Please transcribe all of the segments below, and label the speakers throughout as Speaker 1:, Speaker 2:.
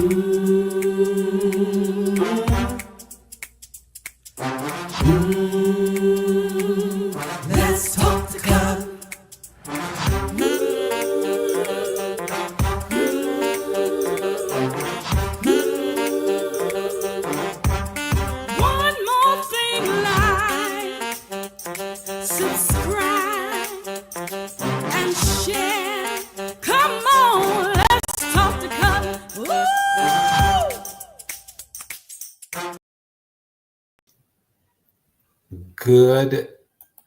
Speaker 1: Let's talk the cut. One more thing, like, subscribe, and share. Come on, let's talk the cut. Woo!
Speaker 2: Good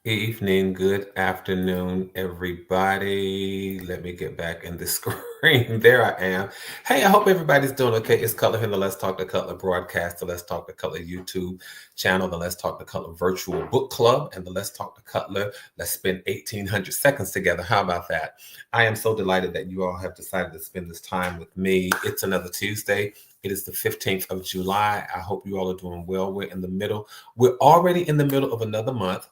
Speaker 2: evening, good afternoon, everybody. Let me get back in the screen. There I am. Hey, I hope everybody's doing okay. It's Cutler here, the Let's Talk to Cutler broadcast, the Let's Talk to Cutler YouTube channel, the Let's Talk to Cutler virtual book club, and the Let's Talk to Cutler. Let's spend 1,800 seconds together. How about that? I am so delighted that you all have decided to spend this time with me. It's another Tuesday. It is the 15th of July. I hope you all are doing well. We're already in the middle of another month.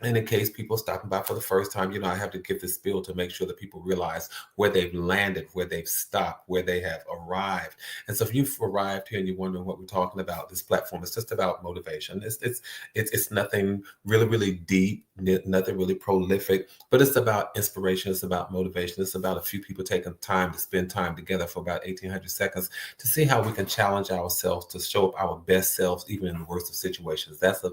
Speaker 2: And in case people stopping by for the first time, I have to give this spiel to make sure that people realize where they've landed, where they've stopped, where they have arrived. And so if you've arrived here and you're wondering what we're talking about, this platform is just about motivation. It's nothing really, really deep, nothing really prolific, but it's about inspiration. It's about motivation. It's about a few people taking time to spend time together for about 1,800 seconds to see how we can challenge ourselves to show up our best selves, even in the worst of situations. That's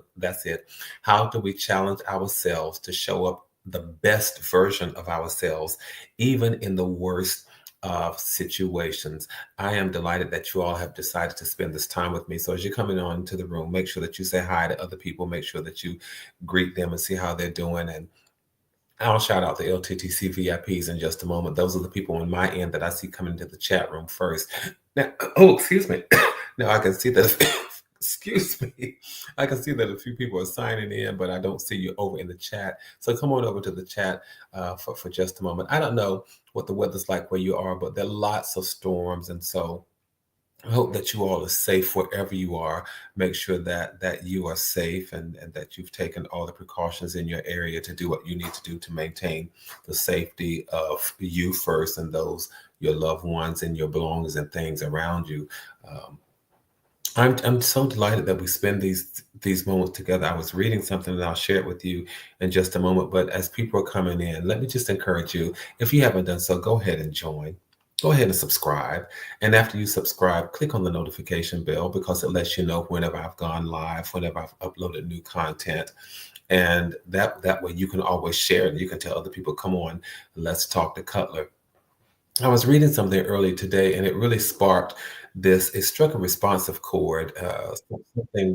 Speaker 2: it. How do we challenge ourselves to show up the best version of ourselves, even in the worst of situations? I am delighted that you all have decided to spend this time with me. So as you're coming on into the room, make sure that you say hi to other people, make sure that you greet them and see how they're doing. And I'll shout out the LTTC VIPs in just a moment. Those are the people on my end that I see coming into the chat room first. Now, excuse me. Now I can see that. Excuse me. I can see that a few people are signing in, but I don't see you over in the chat. So come on over to the chat for just a moment. I don't know what the weather's like where you are, but there are lots of storms. And so I hope that you all are safe wherever you are. Make sure that you are safe and that you've taken all the precautions in your area to do what you need to do to maintain the safety of you first and those, your loved ones and your belongings and things around you. I'm so delighted that we spend these moments together. I was reading something and I'll share it with you in just a moment. But as people are coming in, let me just encourage you, if you haven't done so, go ahead and join. Go ahead and subscribe. And after you subscribe, click on the notification bell because it lets you know whenever I've gone live, whenever I've uploaded new content. And that way you can always share it. You can tell other people, come on, let's talk to Cutler. I was reading something early today and it really sparked this. It struck a responsive chord.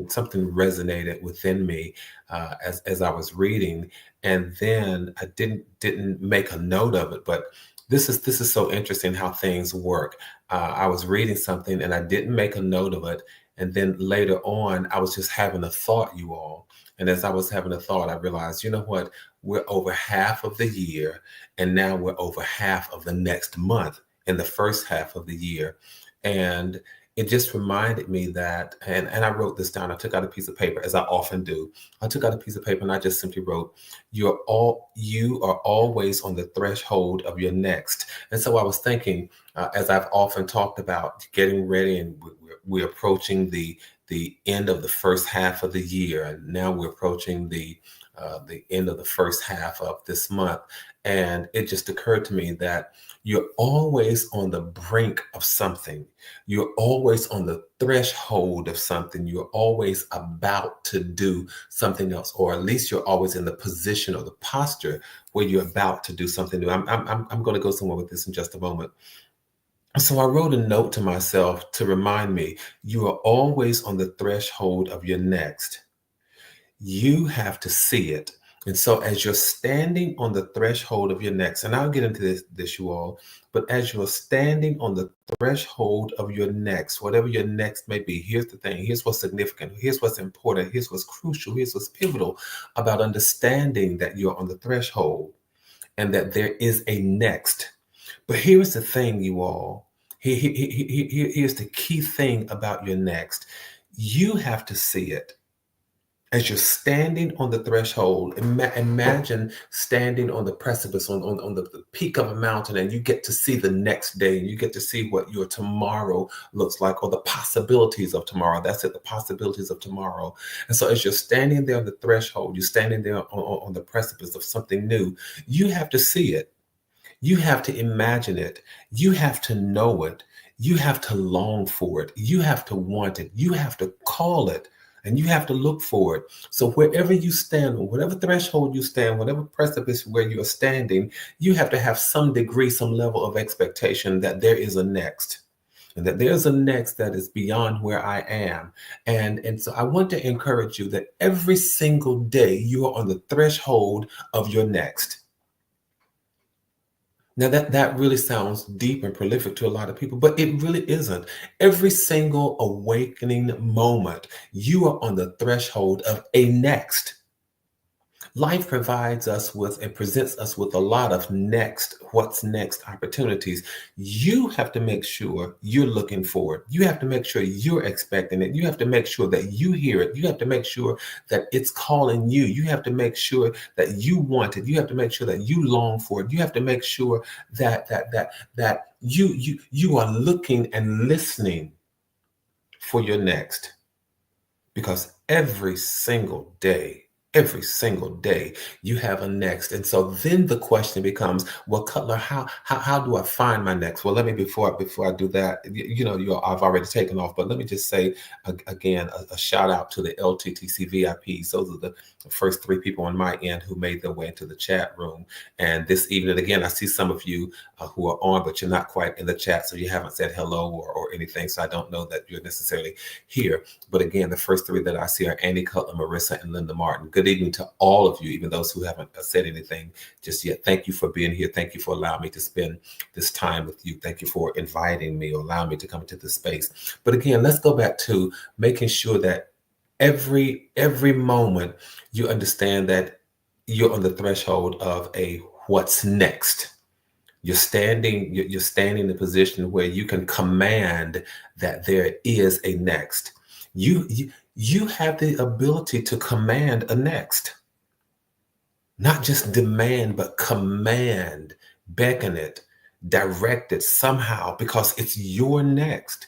Speaker 2: Something resonated within me as I was reading, and then I didn't make a note of it. But this is so interesting how things work. I was reading something and I didn't make a note of it, and then later on I was just having a thought, you all. And as I was having a thought, I realized, you know what? We're over half of the year, and now we're over half of the next month in the first half of the year. And it just reminded me that, and I wrote this down. I took out a piece of paper, as I often do. I took out a piece of paper and I just simply wrote, you are always on the threshold of your next. And so I was thinking, as I've often talked about, getting ready, and we're approaching the end of the first half of the year, and now we're approaching the end of the first half of this month. And it just occurred to me that you're always on the brink of something. You're always on the threshold of something. You're always about to do something else, or at least you're always in the position or the posture where you're about to do something new. I'm going to go somewhere with this in just a moment. So I wrote a note to myself to remind me, you are always on the threshold of your next. You have to see it. And so as you're standing on the threshold of your next, and I'll get into this you all, but as you're standing on the threshold of your next, whatever your next may be, here's the thing, here's what's significant, here's what's important, here's what's crucial, here's what's pivotal about understanding that you're on the threshold and that there is a next. But here's the thing, you all. Here's the key thing about your next. You have to see it. As you're standing on the threshold, imagine standing on the precipice, on the peak of a mountain, and you get to see the next day, and you get to see what your tomorrow looks like, or the possibilities of tomorrow. That's it, the possibilities of tomorrow. And so as you're standing there on the threshold, you're standing there on the precipice of something new, you have to see it. You have to imagine it. You have to know it. You have to long for it. You have to want it. You have to call it. And you have to look for it. So wherever you stand, on whatever threshold you stand, whatever precipice where you are standing, you have to have some degree, some level of expectation that there is a next. And that there's a next that is beyond where I am. And so I want to encourage you that every single day you are on the threshold of your next. Now that really sounds deep and prolific to a lot of people, but it really isn't. Every single awakening moment, you are on the threshold of a next. Life provides us with and presents us with a lot of what's next opportunities. You have to make sure you're looking for it. You have to make sure you're expecting it. You have to make sure that you hear it. You have to make sure that it's calling you. You have to make sure that you want it. You have to make sure that you long for it. You have to make sure that you are looking and listening for your next. Because every single day you have a next. And so then the question becomes, well, Cutler, how do I find my next? Well, let me, before I do that, I've already taken off, but let me just say again, a shout out to the LTTC VIPs. Those are the first 3 people on my end who made their way into the chat room. And this evening, again, I see some of you who are on, but you're not quite in the chat, so you haven't said hello or anything. So I don't know that you're necessarily here. But again, the first 3 that I see are Annie Cutler, Marissa, and Linda Martin. Good evening to all of you, even those who haven't said anything just yet. Thank you for being here. Thank you for allowing me to spend this time with you. Thank you for inviting me or allowing me to come into this space. But again, let's go back to making sure that every moment you understand that you're on the threshold of a what's next. You're standing in a position where you can command that there is a next. You have the ability to command a next. Not just demand, but command, beckon it, direct it somehow, because it's your next.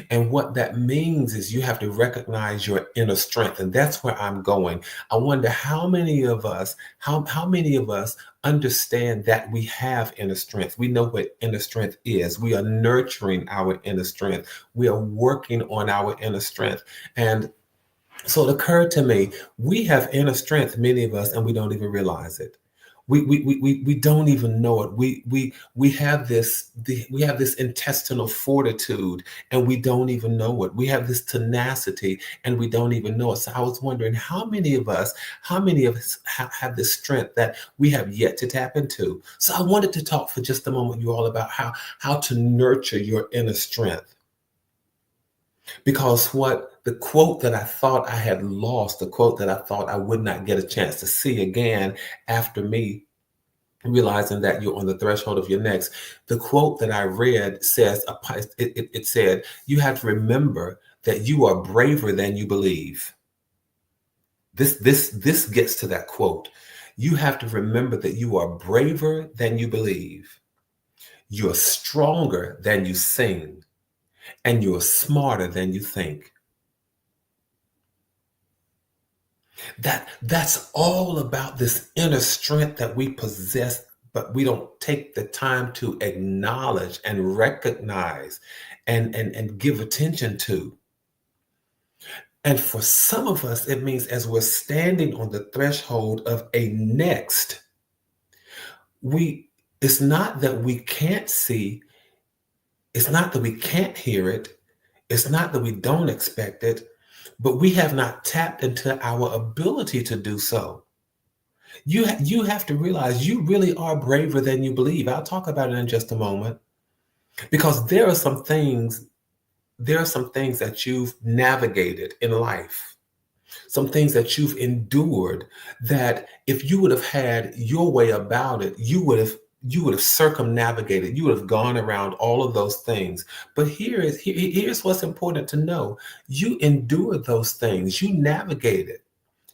Speaker 2: And what that means is you have to recognize your inner strength. And that's where I'm going. I wonder how many of us understand that we have inner strength. We know what inner strength is. We are nurturing our inner strength. We are working on our inner strength. And so it occurred to me, we have inner strength, many of us, and we don't even realize it. We don't even know it. We have this intestinal fortitude, and we don't even know it. We have this tenacity, and we don't even know it. So I was wondering how many of us have this strength that we have yet to tap into. So I wanted to talk for just a moment, you all, about how to nurture your inner strength. Because the quote that I thought I had lost, the quote that I thought I would not get a chance to see again after me realizing that you're on the threshold of your next, the quote that I read says, it said, you have to remember that you are braver than you believe. This gets to that quote. You have to remember that you are braver than you believe. You're stronger than you seem. And you're smarter than you think. That's all about this inner strength that we possess, but we don't take the time to acknowledge and recognize and give attention to. And for some of us, it means as we're standing on the threshold of a next, it's not that we can't see. It's not that we can't hear it. It's not that we don't expect it, but we have not tapped into our ability to do so. You have to realize you really are braver than you believe. I'll talk about it in just a moment, because there are some things that you've navigated in life, some things that you've endured, that if you would have had your way about it, you would have circumnavigated, you would have gone around all of those things. But here's what's important to know. You endured those things, you navigated.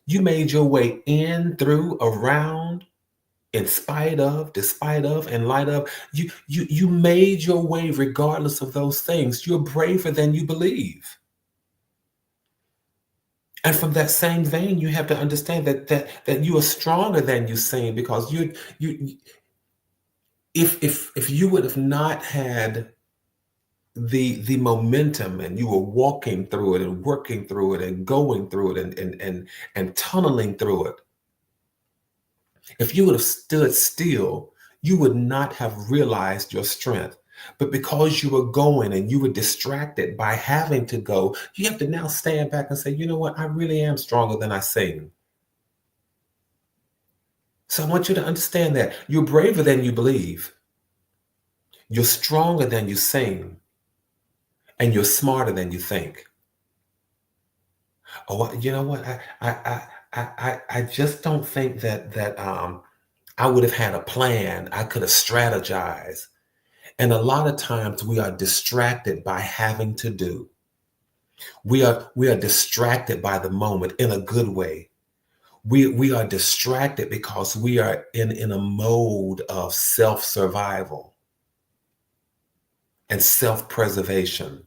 Speaker 2: You made your way in, through, around, in spite of, despite of, in light of. You made your way regardless of those things. You're braver than you believe. And from that same vein, you have to understand that you are stronger than you seem, because if you would have not had the momentum, and you were walking through it and working through it and going through it and tunneling through it, if you would have stood still, you would not have realized your strength. But because you were going and you were distracted by having to go, you have to now stand back and say, you know what? I really am stronger than I seem. So I want you to understand that you're braver than you believe. You're stronger than you seem. And you're smarter than you think. Oh, you know what? I just don't think that I would have had a plan. I could have strategized. And a lot of times we are distracted by having to do. We are distracted by the moment in a good way. We are distracted because we are in a mode of self-survival and self-preservation.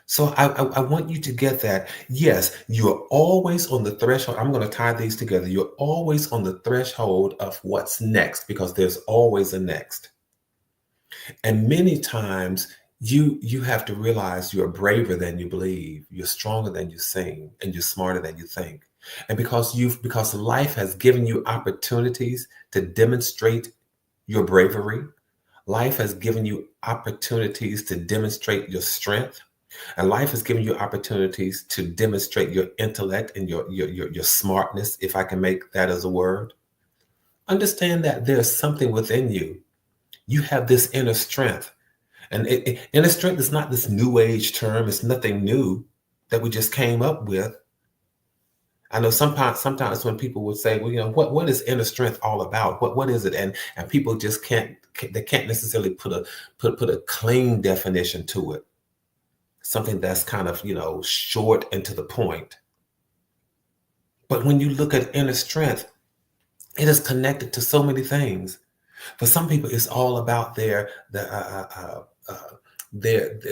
Speaker 2: So I want you to get that. Yes, you're always on the threshold. I'm going to tie these together. You're always on the threshold of what's next, because there's always a next. And many times you have to realize you're braver than you believe, you're stronger than you seem, and you're smarter than you think. And because life has given you opportunities to demonstrate your bravery, life has given you opportunities to demonstrate your strength, and life has given you opportunities to demonstrate your intellect and your smartness, if I can make that as a word. Understand that there's something within you. You have this inner strength. And inner strength is not this new age term. It's nothing new that we just came up with. I know sometimes when people would say, well, you know, what is inner strength all about? What is it? And people just can't necessarily put a clean definition to it. Something that's kind of, you know, short and to the point. But when you look at inner strength, it is connected to so many things. For some people, it's all about their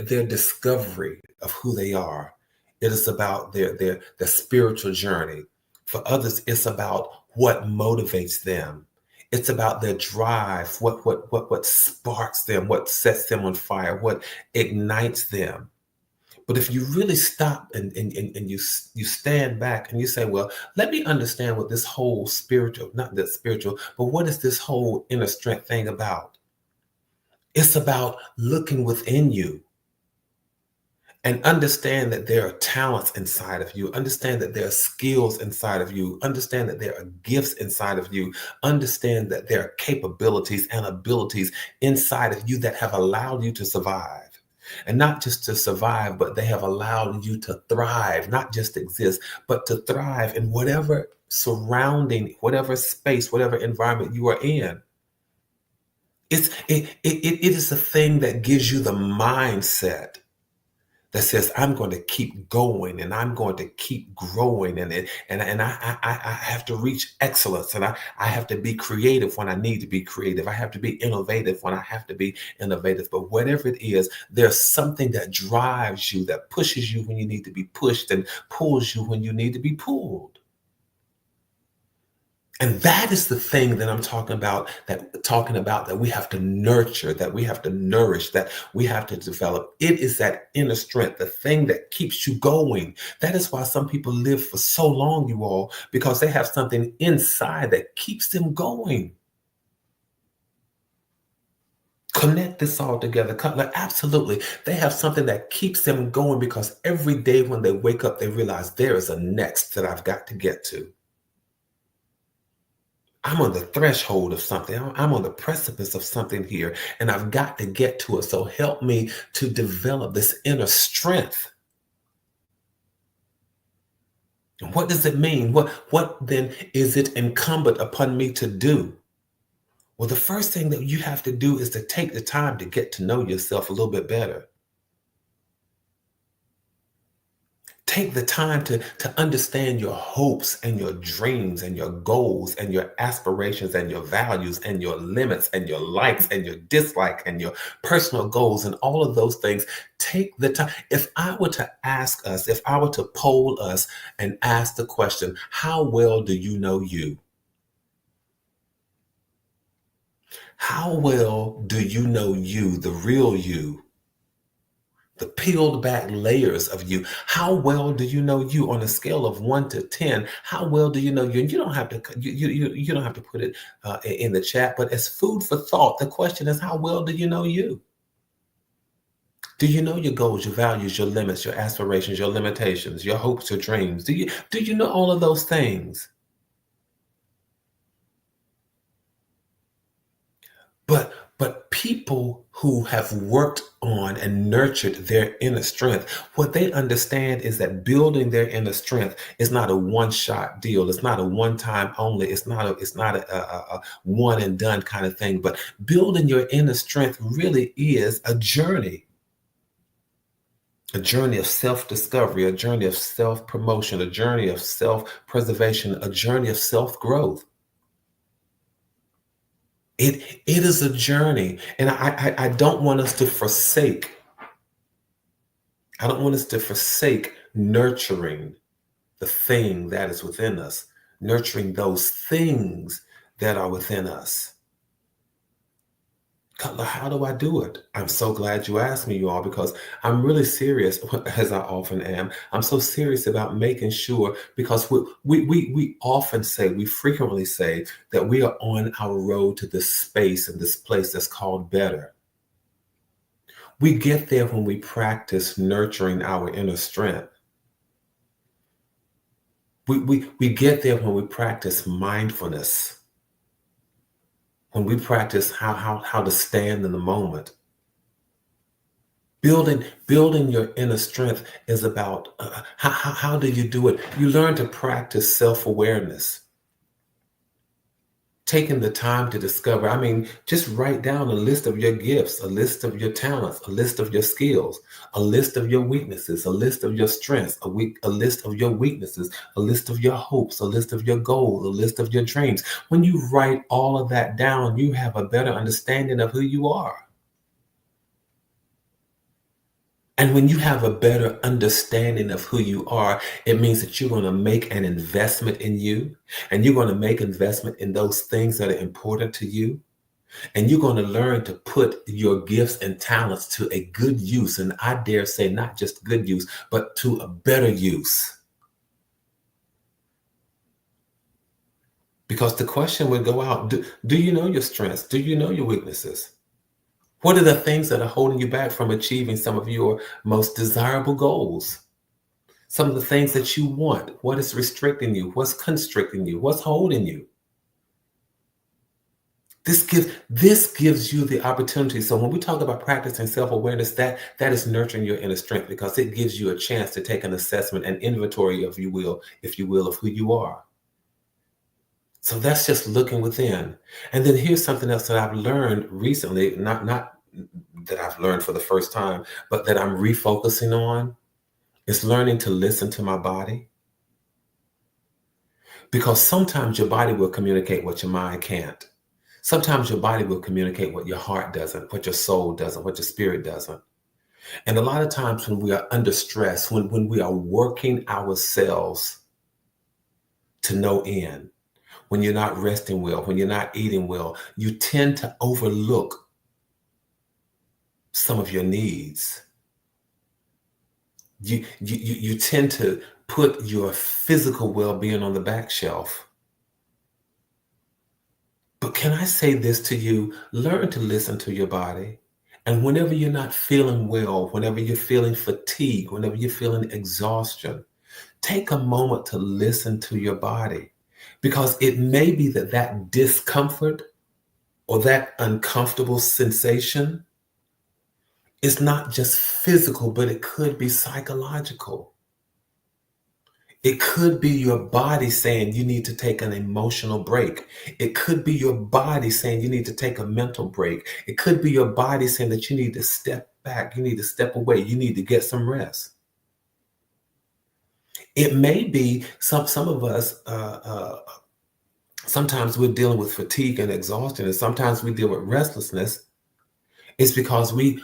Speaker 2: discovery of who they are. It is about their spiritual journey. For others, it's about what motivates them. It's about their drive, what sparks them, what sets them on fire, what ignites them. But if you really stop and you stand back and you say, well, let me understand what this whole spiritual, not that spiritual, but what is this whole inner strength thing about? It's about looking within you and understand that there are talents inside of you. Understand that there are skills inside of you. Understand that there are gifts inside of you. Understand that there are capabilities and abilities inside of you that have allowed you to survive. And not just to survive, but they have allowed you to thrive, not just exist, but to thrive in whatever surrounding, whatever space, whatever environment you are in. It is a thing that gives you the mindset that says, I'm going to keep going and I'm going to keep growing, and I have to reach excellence, and I have to be creative when I need to be creative. I have to be innovative when I have to be innovative. But whatever it is, there's something that drives you, that pushes you when you need to be pushed, and pulls you when you need to be pulled. And that is the thing that I'm talking about that we have to nurture, that we have to nourish, that we have to develop. It is that inner strength, the thing that keeps you going. That is why some people live for so long, you all, because they have something inside that keeps them going. Connect this all together. Absolutely. They have something that keeps them going, because every day when they wake up, they realize there is a next that I've got to get to. I'm on the threshold of something. I'm on the precipice of something here, and I've got to get to it. So help me to develop this inner strength. And what does it mean? What then is it incumbent upon me to do? Well, the first thing that you have to do is to take the time to get to know yourself a little bit better. Take the time to understand your hopes and your dreams and your goals and your aspirations and your values and your limits and your likes and your dislike and your personal goals and all of those things. Take the time. If I were to ask us, if I were to poll us and ask the question, how well do you know you? How well do you know you, the real you? The peeled back layers of you. How well do you know you on a scale of 1 to 10? How well do you know you? And you don't have to you don't have to put it in the chat, but as food for thought, the question is, how well do you know you? Do you know your goals, your values, your limits, your aspirations, your limitations, your hopes, your dreams? Do you know all of those things? But people who have worked on and nurtured their inner strength, what they understand is that building their inner strength is not a one-shot deal. It's not a one-time only. It's not a one and done kind of thing. But building your inner strength really is a journey of self-discovery, a journey of self-promotion, a journey of self-preservation, a journey of self-growth. It is a journey, and I don't want us to forsake. I don't want us to forsake nurturing the thing that is within us, nurturing those things that are within us. Cutler, how do I do it? I'm so glad you asked me, you all, because I'm really serious, as I often am. I'm so serious about making sure, because we often say, we frequently say that we are on our road to this space and this place that's called better. We get there when we practice nurturing our inner strength. We get there when we practice mindfulness. When we practice how to stand in the moment. Building your inner strength is about how do you do it? You learn to practice self-awareness. Taking the time to discover, just write down a list of your gifts, a list of your talents, a list of your skills, a list of your weaknesses, a list of your strengths, a list of your weaknesses, a list of your hopes, a list of your goals, a list of your dreams. When you write all of that down, you have a better understanding of who you are. And when you have a better understanding of who you are, it means that you're going to make an investment in you, and you're going to make investment in those things that are important to you. And you're going to learn to put your gifts and talents to a good use. And I dare say not just good use, but to a better use. Because the question would go out, do you know your strengths? Do you know your weaknesses? What are the things that are holding you back from achieving some of your most desirable goals? Some of the things that you want. What is restricting you? What's constricting you? What's holding you? This gives you the opportunity. So when we talk about practicing self-awareness, that is nurturing your inner strength, because it gives you a chance to take an assessment, an inventory, if you will, of who you are. So that's just looking within. And then here's something else that I've learned recently, not that I've learned for the first time, but that I'm refocusing on, is learning to listen to my body. Because sometimes your body will communicate what your mind can't. Sometimes your body will communicate what your heart doesn't, what your soul doesn't, what your spirit doesn't. And a lot of times when we are under stress, when we are working ourselves to no end, when you're not resting well, when you're not eating well, you tend to overlook some of your needs. You tend to put your physical well-being on the back shelf. But can I say this to you? Learn to listen to your body. And whenever you're not feeling well, whenever you're feeling fatigue, whenever you're feeling exhaustion, take a moment to listen to your body. Because it may be that discomfort or that uncomfortable sensation is not just physical, but it could be psychological. It could be your body saying you need to take an emotional break. It could be your body saying you need to take a mental break. It could be your body saying that you need to step back, you need to step away, you need to get some rest. It may be some of us. Sometimes we're dealing with fatigue and exhaustion, and sometimes we deal with restlessness. It's because we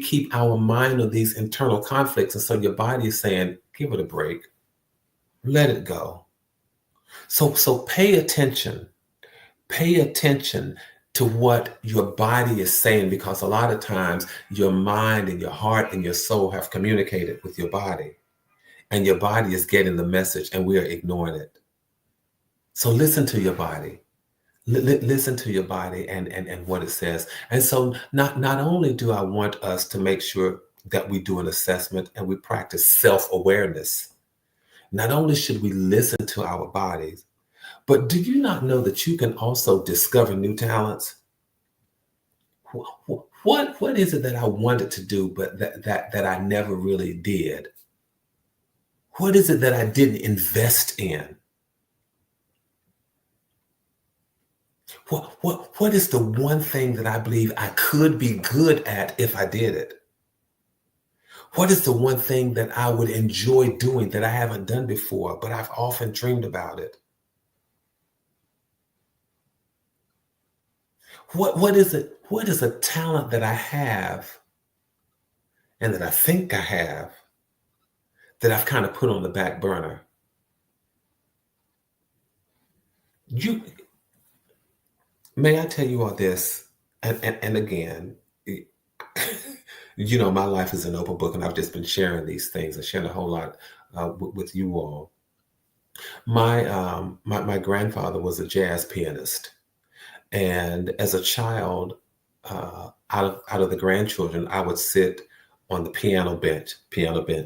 Speaker 2: keep our mind on these internal conflicts, and so your body is saying, "Give it a break, let it go." So pay attention. Pay attention to what your body is saying, because a lot of times your mind and your heart and your soul have communicated with your body, and your body is getting the message, and we are ignoring it. So listen to your body. Listen to your body and what it says. And so not only do I want us to make sure that we do an assessment and we practice self-awareness, not only should we listen to our bodies, but do you not know that you can also discover new talents? What is it that I wanted to do, but that I never really did? What is it that I didn't invest in? What is the one thing that I believe I could be good at if I did it? What is the one thing that I would enjoy doing that I haven't done before, but I've often dreamed about it? What is it? What is a talent that I have and that I think I have that I've kind of put on the back burner? May I tell you all this? And again, my life is an open book, and I've just been sharing these things and sharing a whole lot with you all. My grandfather was a jazz pianist, and as a child, out of the grandchildren, I would sit on the piano bench.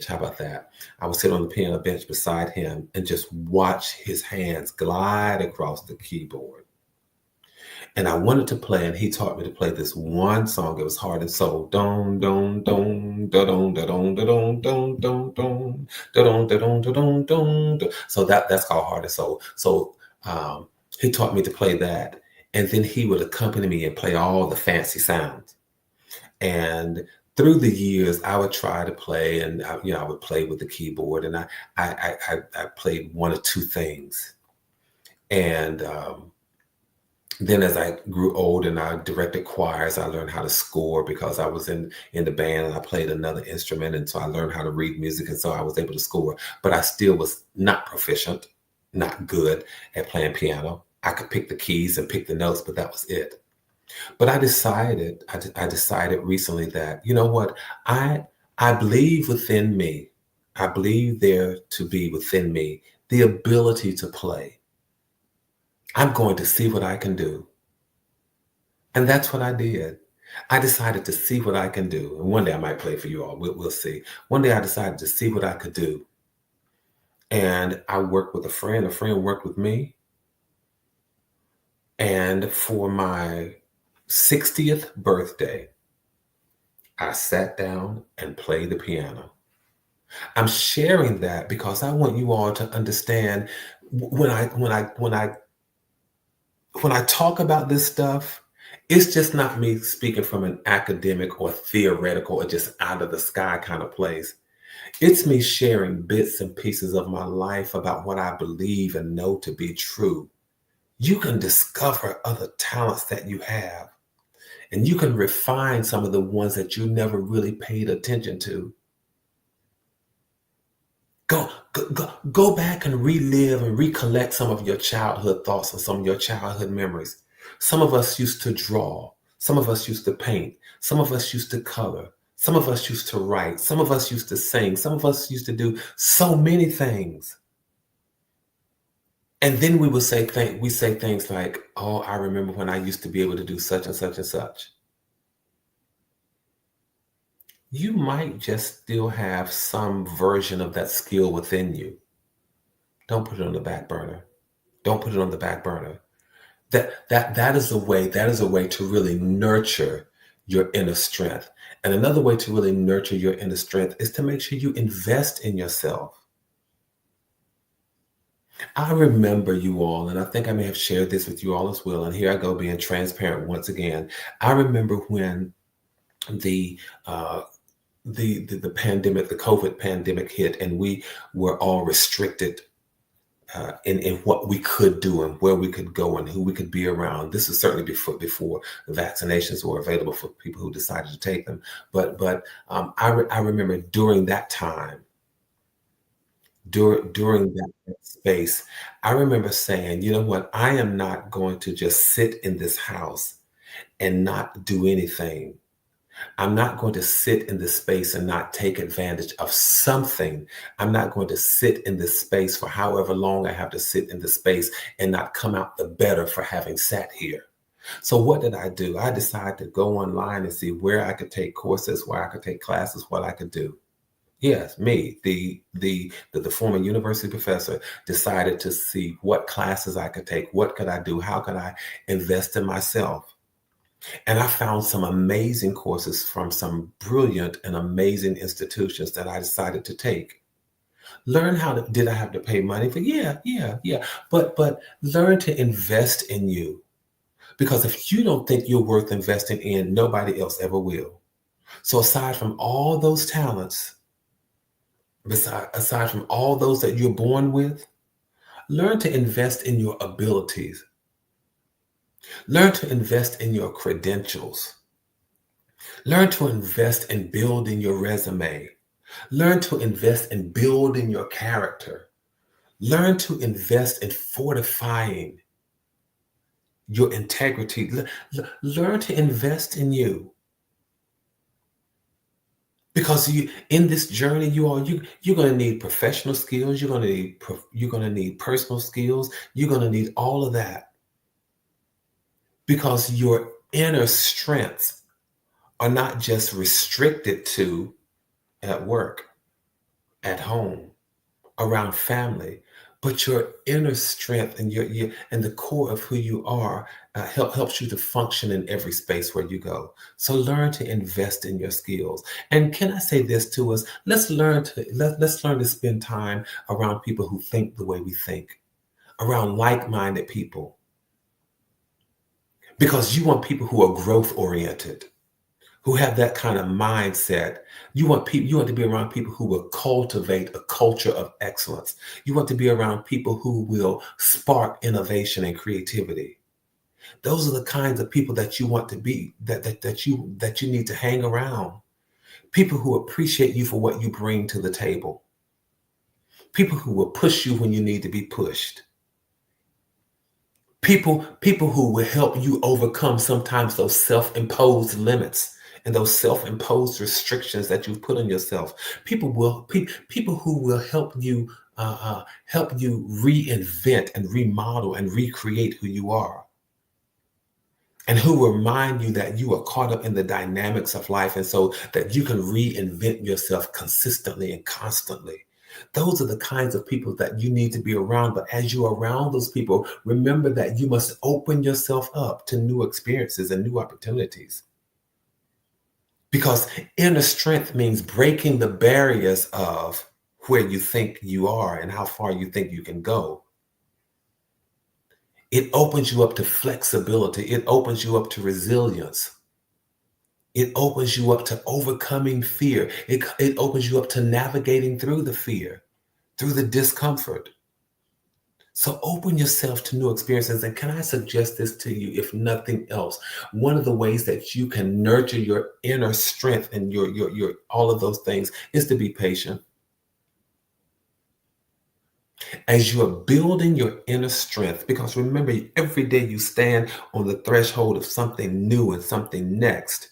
Speaker 2: How about that? I would sit on the piano bench beside him and just watch his hands glide across the keyboard. And I wanted to play, and he taught me to play this one song. It was Heart and Soul. Don don don da don da don da don don don don da don da don da don don. So that's called Heart and Soul. So he taught me to play that, and then he would accompany me and play all the fancy sounds. And through the years, I would try to play, and I would play with the keyboard, and I played one or two things, and then as I grew old and I directed choirs, I learned how to score because I was in the band and I played another instrument. And so I learned how to read music. And so I was able to score, but I still was not proficient, not good at playing piano. I could pick the keys and pick the notes, but that was it. But I decided recently that, you know what, I believe within me, I believe there to be within me the ability to play. I'm going to see what I can do. And that's what I did. I decided to see what I can do. And one day I might play for you all. We'll see. One day I decided to see what I could do. And I worked with a friend. A friend worked with me. And for my 60th birthday, I sat down and played the piano. I'm sharing that because I want you all to understand when I talk about this stuff, it's just not me speaking from an academic or theoretical or just out of the sky kind of place. It's me sharing bits and pieces of my life about what I believe and know to be true. You can discover other talents that you have, and you can refine some of the ones that you never really paid attention to. Go back and relive and recollect some of your childhood thoughts and some of your childhood memories. Some of us used to draw. Some of us used to paint. Some of us used to color. Some of us used to write. Some of us used to sing. Some of us used to do so many things. And then we say things like, oh, I remember when I used to be able to do such and such and such. You might just still have some version of that skill within you. Don't put it on the back burner. Don't put it on the back burner. That is a way to really nurture your inner strength. And another way to really nurture your inner strength is to make sure you invest in yourself. I remember you all, and I think I may have shared this with you all as well. And here I go being transparent once again. I remember when the the pandemic, the COVID pandemic hit, and we were all restricted in what we could do and where we could go and who we could be around. This is certainly before the vaccinations were available for people who decided to take them. I remember during that time, during that space, I remember saying, you know what, I am not going to just sit in this house and not do anything. I'm not going to sit in this space and not take advantage of something. I'm not going to sit in this space for however long I have to sit in this space and not come out the better for having sat here. So what did I do? I decided to go online and see where I could take courses, where I could take classes, what I could do. Yes, me, the former university professor, decided to see what classes I could take, what could I do, how could I invest in myself. And I found some amazing courses from some brilliant and amazing institutions that I decided to take. Learn did I have to pay money for? Yeah. But learn to invest in you. Because if you don't think you're worth investing in, nobody else ever will. So aside from all those talents, aside from all those that you're born with, learn to invest in your abilities. Learn to invest in your credentials. Learn to invest in building your resume. Learn to invest in building your character. Learn to invest in fortifying your integrity. Learn to invest in you. Because in this journey, you're going to need professional skills. You're going to need personal skills. You're going to need all of that. Because your inner strengths are not just restricted to at work, at home, around family, but your inner strength and and the core of who you are helps you to function in every space where you go. So learn to invest in your skills. And can I say this to us? Let's learn to spend time around people who think the way we think, around like-minded people. Because you want people who are growth oriented, who have that kind of mindset. You want to be around people who will cultivate a culture of excellence. You want to be around people who will spark innovation and creativity. Those are the kinds of people that you want to be, that you need to hang around. People who appreciate you for what you bring to the table. People who will push you when you need to be pushed. People who will help you overcome sometimes those self-imposed limits and those self-imposed restrictions that you put on yourself. People who will help you reinvent and remodel and recreate who you are, and who will remind you that you are caught up in the dynamics of life, and so that you can reinvent yourself consistently and constantly. Those are the kinds of people that you need to be around. But as you're around those people, remember that you must open yourself up to new experiences and new opportunities. Because inner strength means breaking the barriers of where you think you are and how far you think you can go. It opens you up to flexibility. It opens you up to resilience. It opens you up to overcoming fear. It opens you up to navigating through the fear, through the discomfort. So open yourself to new experiences. And can I suggest this to you, if nothing else? One of the ways that you can nurture your inner strength and your all of those things is to be patient. As you are building your inner strength, because remember, every day you stand on the threshold of something new and something next.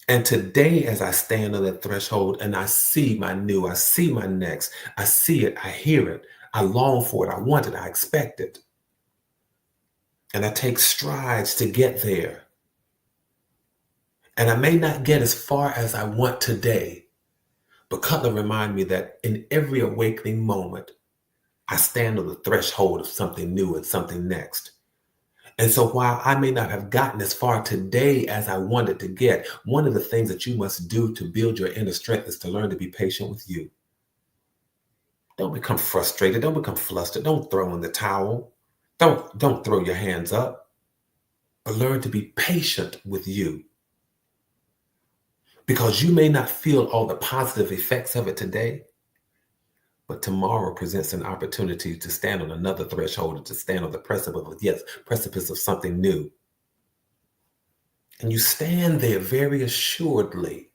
Speaker 2: And today, as I stand on that threshold and I see my new, I see my next, I see it, I hear it, I long for it, I want it, I expect it. And I take strides to get there. And I may not get as far as I want today, but Cutler reminded me that in every awakening moment, I stand on the threshold of something new and something next. And so while I may not have gotten as far today as I wanted to get, one of the things that you must do to build your inner strength is to learn to be patient with you. Don't become frustrated. Don't become flustered. Don't throw in the towel. Don't throw your hands up. But learn to be patient with you. Because you may not feel all the positive effects of it today, but tomorrow presents an opportunity to stand on another threshold, to stand on the precipice of something new. And you stand there very assuredly.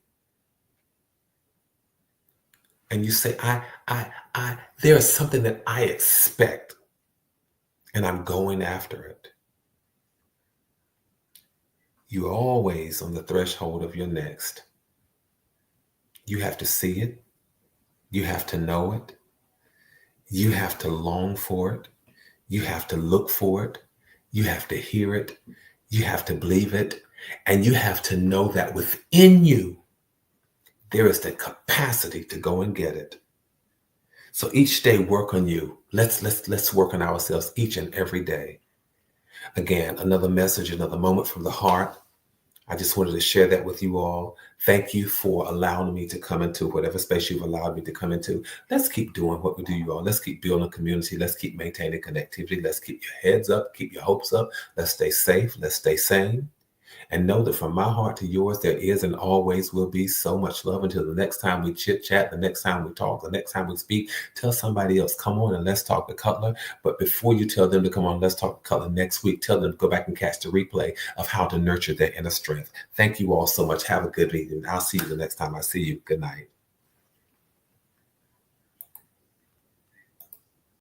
Speaker 2: And you say, there is something that I expect, and I'm going after it. You're always on the threshold of your next. You have to see it. You have to know it. You have to long for it. You have to look for it. You have to hear it. You have to believe it. And you have to know that within you, there is the capacity to go and get it. So each day, work on you. Let's work on ourselves each and every day. Again, another message, another moment from the heart. I just wanted to share that with you all. Thank you for allowing me to come into whatever space you've allowed me to come into. Let's keep doing what we do, you all. Let's keep building community. Let's keep maintaining connectivity. Let's keep your heads up, keep your hopes up. Let's stay safe. Let's stay sane. And know that from my heart to yours, there is and always will be so much love. Until the next time we chit chat, the next time we talk, the next time we speak, tell somebody else, come on and let's talk to Cutler. But before you tell them to come on, let's talk to Cutler next week, tell them to go back and catch the replay of how to nurture their inner strength. Thank you all so much. Have a good evening. I'll see you the next time I see you. Good night.